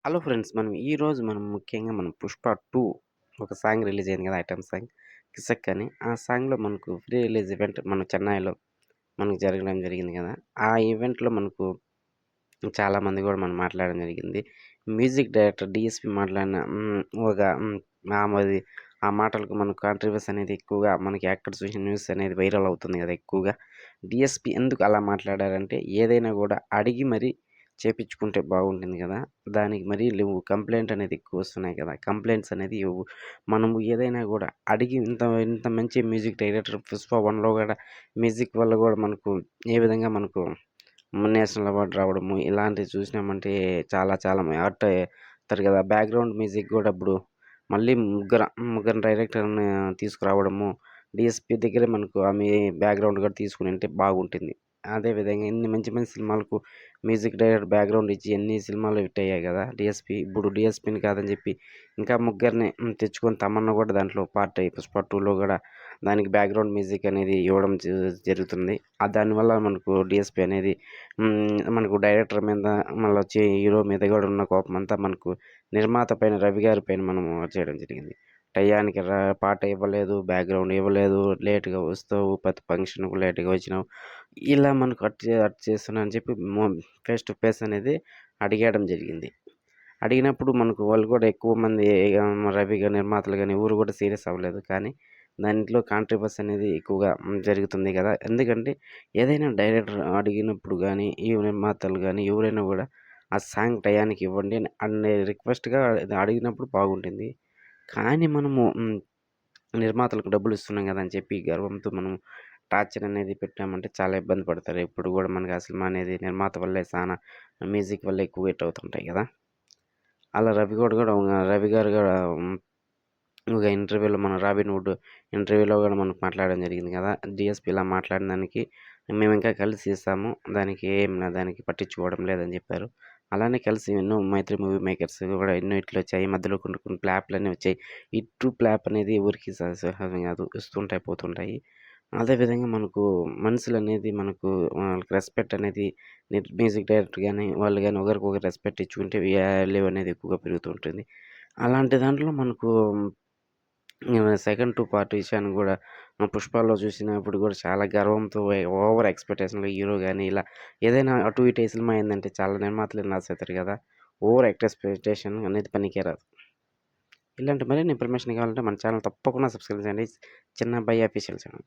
Hello friends. ఈరోజు మనం ముఖ్యంగా 'పుష్ప 2' ఒక సాంగ్ రిలీజ్ అయింది కదా! ఐటెమ్ సాంగ్ 'కిసక్' అని. ఆ సాంగ్‌లో మనకు ప్రీ రిలీజ్ ఈవెంట్ మన చెన్నైలో మనకు జరగడం జరిగింది కదా! ఆ ఈవెంట్‌లో మనకు చాలామంది కూడా మనం మాట్లాడడం జరిగింది. మ్యూజిక్ డైరెక్టర్ డీఎస్‌పీ మాట్లాడిన ఒక ఆమెది ఆ మాటలకు మనకు కాంట్రోవర్సీ అనేది ఎక్కువగా మనకి ఎక్కడ చూసిన న్యూస్ అనేది వైరల్ అవుతుంది కదా ఎక్కువగా. డీఎస్‌పీ ఎందుకు అలా మాట్లాడారంటే ఏదైనా కూడా అడిగి మరి చేపించుకుంటే బాగుంటుంది కదా! దానికి మరి లేవు కంప్లెయింట్ అనేది ఎక్కువ వస్తున్నాయి కదా! కంప్లెయింట్స్ అనేది ఇవ్వు. మనము ఏదైనా కూడా అడిగి ఇంత ఇంత మంచి మ్యూజిక్ డైరెక్టర్ 'పుష్ప 1'లో కూడా మ్యూజిక్ వల్ల కూడా మనకు ఏ విధంగా మనకు నేషనల్ అవార్డ్ రావడము ఇలాంటివి చూసినామంటే చాలా చాలా హర్ట్ అవుతారు కదా! బ్యాక్‌గ్రౌండ్ మ్యూజిక్ గూడా ఇప్పుడు మళ్ళీ ముగ్గురు డైరెక్టర్‌ని తీసుకురావడము, డీఎస్‌పీ దగ్గరే మనకు ఆమె బ్యాక్‌గ్రౌండ్ కూడా తీసుకొనుంటే బాగుంటుంది. అదే విధంగా ఇన్ని మంచి మంచి సినిమాలకు మ్యూజిక్ డైరెక్టర్ బ్యాక్‌గ్రౌండ్ ఇచ్చి ఎన్ని సినిమాలు హిట్ అయ్యాయి గదా! డీఎస్‌పీ. ఇప్పుడు డీఎస్‌పీని కాదని చెప్పి ఇంకా ముగ్గురిని తెచ్చుకొని తమన్నా కూడా దాంట్లో పార్ట్ అయ్యి 'పుష్ప 2'లో గూడా దానికి బ్యాక్‌గ్రౌండ్ మ్యూజిక్ అనేది ఇవ్వడం జరుగుతుంది. దానివల్ల మనకు డీఎస్‌పీ అనేది మనకు డైరెక్టర్ మీద మళ్ళొచ్చి హీరో మీద గూడా ఉన్న కోపమంతా మనకు నిర్మాత పైన 'రవి' గారి పైన మనము చేయడం జరిగింది. టయానికి పాట ఇవ్వలేదు, బ్యాక్‌గ్రౌండ్ ఇవ్వలేదు, లేట్‌గా వస్తావు, ప్రతి ఫంక్షన్‌కు లేట్‌గా వచ్చినావు. ఇలా మనకు అటు చేస్తున్నావు అని చెప్పి ఫేస్ టు ఫేస్ అనేది అడిగేయడం జరిగింది. అడిగినప్పుడు మనకు వాళ్ళు కూడా ఎక్కువ మంది 'రవి' గాని, నిర్మాతలు గాని ఎవరు కూడా సీరియస్ అవ్వలేదు. కానీ దాంట్లో కాంట్రోవర్సీ అనేది ఎక్కువగా జరుగుతుంది గదా! ఎందుకంటే ఏదైనా డైరెక్టర్ అడిగినప్పుడు గాని, ఈ నిర్మాతలు గాని ఎవరైనా గూడా ఆ సాంగ్ టయానికి ఇవ్వండి అని రిక్వెస్ట్‌గా అడిగినప్పుడు బాగుంటుంది. కానీ మనము నిర్మాతలకు డబ్బులిస్తున్నాం గదా! అని చెప్పి గర్వంతో మనం టార్చర్ అనేది పెట్టామంటే చాలా ఇబ్బంది పడతారు. ఇప్పుడు గూడా మనకు ఆ సినిమా అనేది నిర్మాత వల్లే సానా మ్యూజిక్ వల్లే ఎక్కువ హిట్ అవుతుంటాయి గదా! అలా రవి గారు గూడా ఒక ఇంటర్వ్యూలో మన 'రాబిన్‌హుడ్' ఇంటర్వ్యూలో గూడా మనకు మాట్లాడడం జరిగింది గదా! డీఎస్‌పీ ఇలా మాట్లాడిన దానికి మేమింకా కలిసి ఇస్తాము. దానికి పట్టించుకోవడం లేదని జెప్పారు. అలానే కలిసి ఎన్నో 'మైత్రి మూవీ మేకర్స్' గూడా ఎన్నో హిట్‌లొచ్చాయి. మధ్యలో కొన్ని ఫ్లాప్‌లన్నీ వచ్చాయి. హిట్టు, ఫ్లాప్ అనేది ఎవరికీ సహజం గాదు. వస్తుంటాయి, పోతుంటాయి. అదే విధంగా మనకు మనుషులనేది మనకు వాళ్ళకి రెస్పెక్ట్ అనేది మ్యూజిక్ డైరెక్టర్ గాని, వాళ్ళు గాని ఒకరికొకరు రెస్పెక్ట్ ఇచ్చుకుంటే వాల్యూ అనేది ఎక్కువగా పెరుగుతూ ఉంటుంది. అలాంటి దాంట్లో మనకు సెకండ్ 2 పార్ట్ విషయాన్ని గూడా 'పుష్పలో' చూసినప్పుడు గూడా చాలా గర్వంతో ఓవర్ ఎక్స్‌పెక్టేషన్‌లో హీరో గాని ఇలా ఏదైనా అటు ఇటు ఏ సినిమా అయిందంటే చాలా నిర్మాతలు లాస్ అయితారు గదా! ఓవర్ ఎక్స్‌పెక్టేషన్ అనేది పనికే రాదు. ఇలాంటి మరిన్ని ఇన్ఫర్మేషన్ కావాలంటే మన ఛానల్ తప్పకుండా సబ్స్క్రైబ్ చేయండి. చిన్నబ్బాయి అఫీషియల్ ఛానల్.